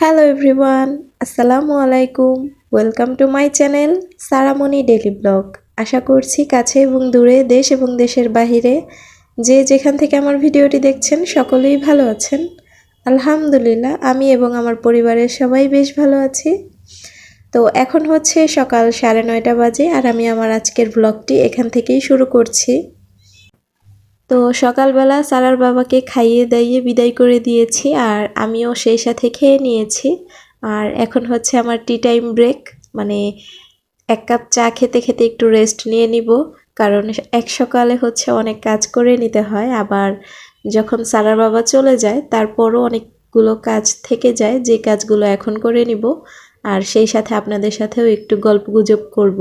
Hello everyone, আসসালামু আলাইকুম। Welcome to my channel Saramoni daily blog. আশা করছি কাছে এবং দূরে, দেশ এবং দেশের বাহিরে যে যেখান থেকে আমার ভিডিওটি দেখছেন সকলেই ভালো আছেন। আলহামদুলিল্লাহ, আমি এবং আমার পরিবারের সবাই বেশ ভালো আছি। তো এখন হচ্ছে সকাল 9:30 বাজে আর আমি আমার আজকের ব্লগটি এখান থেকেই শুরু করছি। তো সকালবেলা সারার বাবাকে খাইয়ে দাইয়ে বিদায় করে দিয়েছি আর আমিও সেই সাথে খেয়ে নিয়েছি। আর এখন হচ্ছে আমার টি টাইম ব্রেক, মানে এক কাপ চা খেতে খেতে একটু রেস্ট নিয়ে নিব, কারণ এক সকালে হচ্ছে অনেক কাজ করে নিতে হয়। আবার যখন সারার বাবা চলে যায় তারপরও অনেকগুলো কাজ থেকে যায়, যে কাজগুলো এখন করে নিব আর সেই সাথে আপনাদের সাথেও একটু গল্পগুজব করব।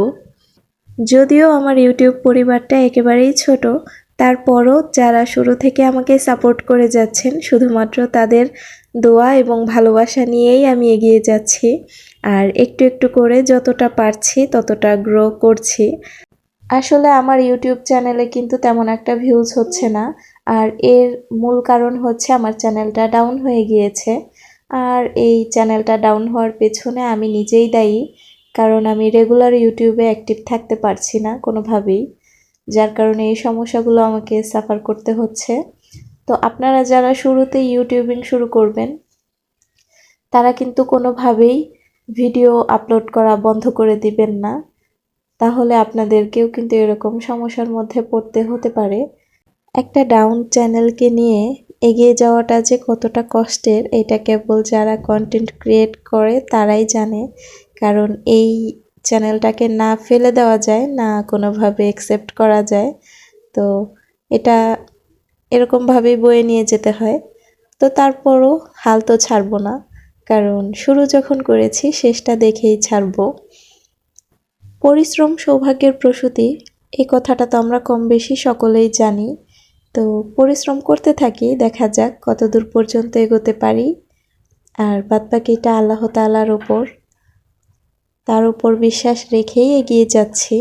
যদিও আমার ইউটিউব পরিবারটা একেবারেই ছোট, তারপরও যারা শুরু থেকে আমাকে সাপোর্ট করে যাচ্ছেন, শুধুমাত্র তাদের দোয়া এবং ভালোবাসা নিয়েই আমি এগিয়ে যাচ্ছি। আর একটু একটু করে যতটা পারছি ততটা গ্রো করছি। আসলে আমার ইউটিউব চ্যানেলে কিন্তু তেমন একটা ভিউজ হচ্ছে না, আর এর মূল কারণ হচ্ছে আমার চ্যানেলটা ডাউন হয়ে গিয়েছে। আর এই চ্যানেলটা ডাউন হওয়ার পেছনে আমি নিজেই দায়ী, কারণ আমি রেগুলার ইউটিউবে অ্যাক্টিভ থাকতে পারছি না কোনোভাবেই, যার কারণে এই সমস্যাগুলো আমাকে সাফার করতে হচ্ছে। তো আপনারা যারা শুরুতে ইউটিউবিং শুরু করবেন তারা কিন্তু কোনোভাবেই ভিডিও আপলোড করা বন্ধ করে দিবেন না, তাহলে আপনাদেরকেও কিন্তু এরকম সমস্যার মধ্যে পড়তে হতে পারে। একটা ডাউন চ্যানেলকে নিয়ে এগিয়ে যাওয়াটা যে কতটা কষ্টের, এটা কেবল যারা কন্টেন্ট ক্রিয়েট করে তারাই জানে। কারণ এই চ্যানেলটাকে না ফেলে দেওয়া যায়, না কোনোভাবে অ্যাকসেপ্ট করা যায়। তো এটা এরকমভাবেই বয়ে নিয়ে যেতে হয়। তো তারপরও হাল তো ছাড়বো না, কারণ শুরু যখন করেছি শেষটা দেখেই ছাড়বো। পরিশ্রম সৌভাগ্যের প্রসূতি, এই কথাটা তো আমরা কম বেশি সকলেই জানি। তো পরিশ্রম করতে থাকি, দেখা যাক কতদূর পর্যন্ত এগোতে পারি। আর বাদবাকিটা আল্লাহ তাআলার ওপর, তার উপর বিশ্বাস রেখেই এগিয়ে যাচ্ছি।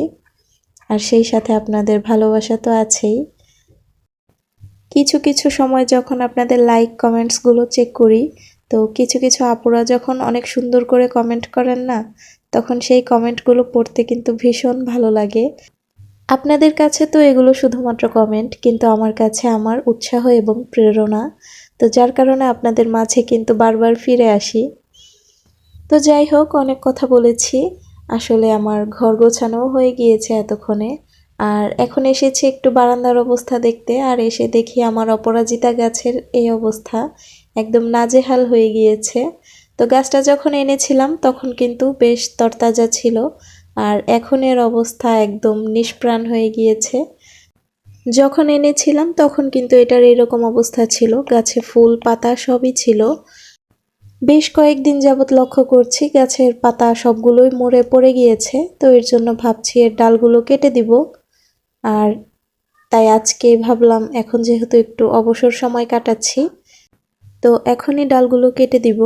আর সেই সাথে আপনাদের ভালোবাসা তো আছেই। কিছু কিছু সময় যখন আপনাদের লাইক কমেন্টসগুলো চেক করি, তো কিছু কিছু আপুরা যখন অনেক সুন্দর করে কমেন্ট করেন না, তখন সেই কমেন্টগুলো পড়তে কিন্তু ভীষণ ভালো লাগে। আপনাদের কাছে তো এগুলো শুধুমাত্র কমেন্ট, কিন্তু আমার কাছে আমার উৎসাহ এবং প্রেরণা। তো যার কারণে আপনাদের মাঝে কিন্তু বারবার ফিরে আসি। তো যাই হোক, অনেক কথা বলেছি। আসলে আমার ঘর গোছানোও হয়ে গিয়েছে এতক্ষণে। আর এখন এসেছি একটু বারান্দার অবস্থা দেখতে, আর এসে দেখি আমার অপরাজিতা গাছের এই অবস্থা, একদম নাজেহাল হয়ে গিয়েছে। তো গাছটা যখন এনেছিলাম তখন কিন্তু বেশ তরতাজা ছিল, আর এখন এর অবস্থা একদম নিষ্প্রাণ হয়ে গিয়েছে। যখন এনেছিলাম তখন কিন্তু এটার এরকম অবস্থা ছিল, গাছে ফুল পাতা সবই ছিল। বেশ কয়েকদিন যাবৎ লক্ষ্য করছি গাছের পাতা সবগুলোই মরে পড়ে গিয়েছে, তো এর জন্য ভাবছি এর ডালগুলো কেটে দিব। আর তাই আজকে ভাবলাম, এখন যেহেতু একটু অবসর সময় কাটাচ্ছি, তো এখনই ডালগুলো কেটে দিব।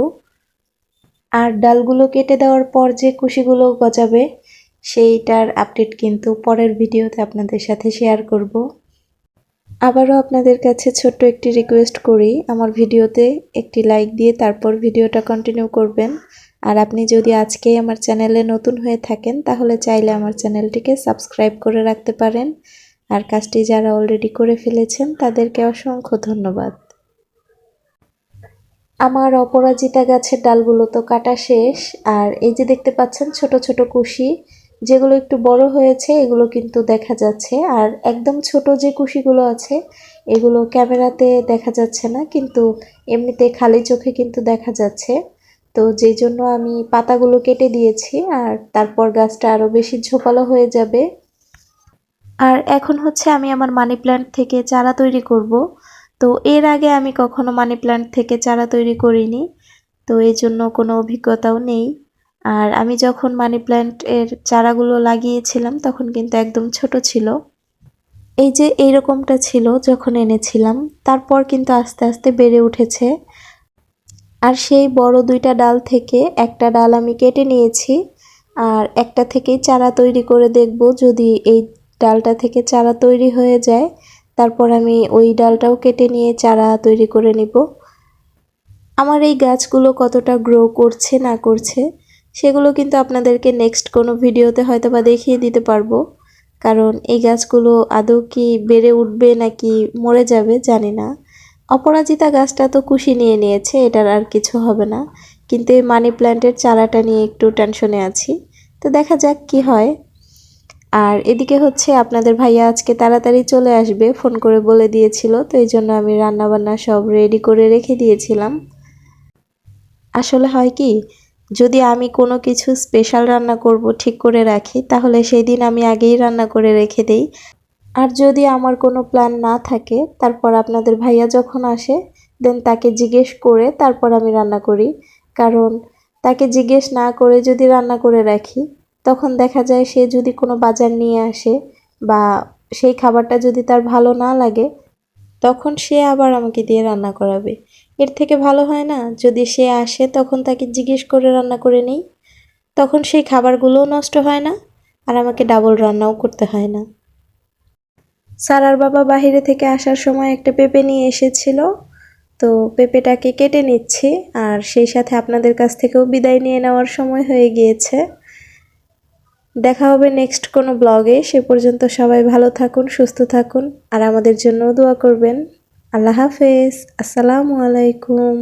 আর ডালগুলো কেটে দেওয়ার পর যে কুশিগুলো গজাবে সেইটার আপডেট কিন্তু পরের ভিডিওতে আপনাদের সাথে শেয়ার করব। আবারও আপনাদের কাছে ছোট্ট একটি রিকোয়েস্ট করি, আমার ভিডিওতে একটি লাইক দিয়ে তারপর ভিডিওটা কন্টিনিউ করবেন। আর আপনি যদি আজকেই আমার চ্যানেলে নতুন হয়ে থাকেন তাহলে চাইলে আমার চ্যানেলটিকে সাবস্ক্রাইব করে রাখতে পারেন। আর কাজটি যারা অলরেডি করে ফেলেছেন তাদেরকে অসংখ্য ধন্যবাদ। আমার অপরাজিতা গাছের ডালগুলো তো কাটা শেষ, আর এই যে দেখতে পাচ্ছেন ছোট ছোট কুশি, যেগুলো একটু বড় হয়েছে এগুলো কিন্তু দেখা যাচ্ছে। আর একদম ছোট যে কুশিগুলো আছে এগুলো ক্যামেরাতে দেখা যাচ্ছে না, কিন্তু এমনিতে খালি চোখে কিন্তু দেখা যাচ্ছে। তো যেই জন্য আমি পাতাগুলো কেটে দিয়েছি, আর তারপর গাছটা আরও বেশি ঝোপালো হয়ে যাবে। আর এখন হচ্ছে আমি আমার মানি প্ল্যান্ট থেকে চারা তৈরি করব। তো এর আগে আমি কখনো মানি প্ল্যান্ট থেকে চারা তৈরি করিনি, তো এই জন্য কোনো অভিজ্ঞতাও নেই। আর আমি যখন মানি প্ল্যান্ট এর চারাগুলো লাগিয়েছিলাম তখন কিন্তু একদম ছোট ছিল, এই যে এইরকমটা ছিল যখন এনেছিলাম। তারপর কিন্তু আস্তে আস্তে বেড়ে উঠেছে। আর সেই বড় দুইটা ডাল থেকে একটা ডাল আমি কেটে নিয়েছি, আর একটা থেকেই চারা তৈরি করে দেখব। যদি এই ডালটা থেকে চারা তৈরি হয়ে যায় তারপর আমি ওই ডালটাও কেটে নিয়ে চারা তৈরি করে নিব। আমার এই গাছগুলো কতটা গ্রো করছে না করছে সেগুলো কিন্তু আপনাদেরকে নেক্সট কোনো ভিডিওতে হয়তো বা দেখিয়ে দিতে পারবো, কারণ এই গাছগুলো আদৌ কি বেড়ে উঠবে নাকি মরে যাবে জানি না। অপরাজিতা গাছটা তো কুশি নিয়ে নিয়েছে, এটার আর কিছু হবে না, কিন্তু এই মানি প্ল্যান্টের চারাটা নিয়ে একটু টেনশনে আছি। তো দেখা যাক কি হয়। আর এদিকে হচ্ছে আপনাদের ভাইয়া আজকে তাড়াতাড়ি চলে আসবে, ফোন করে বলে দিয়েছিল, তো এই জন্য আমি রান্নাবান্না সব রেডি করে রেখে দিয়েছিলাম। আসলে হয় কি, যদি আমি কোনো কিছু স্পেশাল রান্না করব ঠিক করে রাখি, তাহলে সেই দিন আমি আগেই রান্না করে রেখে দেই। আর যদি আমার কোনো প্ল্যান না থাকে, তারপর আপনাদের ভাইয়া যখন আসে দেন তাকে জিজ্ঞেস করে তারপর আমি রান্না করি। কারণ তাকে জিজ্ঞেস না করে যদি রান্না করে রাখি, তখন দেখা যায় সে যদি কোনো বাজার নিয়ে আসে বা সেই খাবারটা যদি তার ভালো না লাগে, তখন সে আবার আমাকে দিয়ে রান্না করাবে। এর থেকে ভালো হয় না যদি সে আসে তখন তাকে জিজ্ঞেস করে রান্না করে নিই, তখন সেই খাবারগুলোও নষ্ট হয় না আর আমাকে ডাবল রান্নাও করতে হয় না। সারার বাবা বাইরে থেকে আসার সময় একটা পেঁপে নিয়ে এসেছিল, তো পেঁপেটাকে কেটে নিচ্ছি আর সেই সাথে আপনাদের কাছ থেকেও বিদায় নিয়ে নেওয়ার সময় হয়ে গিয়েছে। দেখা হবে নেক্সট কোনো ব্লগে, সে পর্যন্ত সবাই ভালো থাকুন, সুস্থ থাকুন আর আমাদের জন্যও দোয়া করবেন। আল্লাহ হাফেজ, আসসালামু আলাইকুম।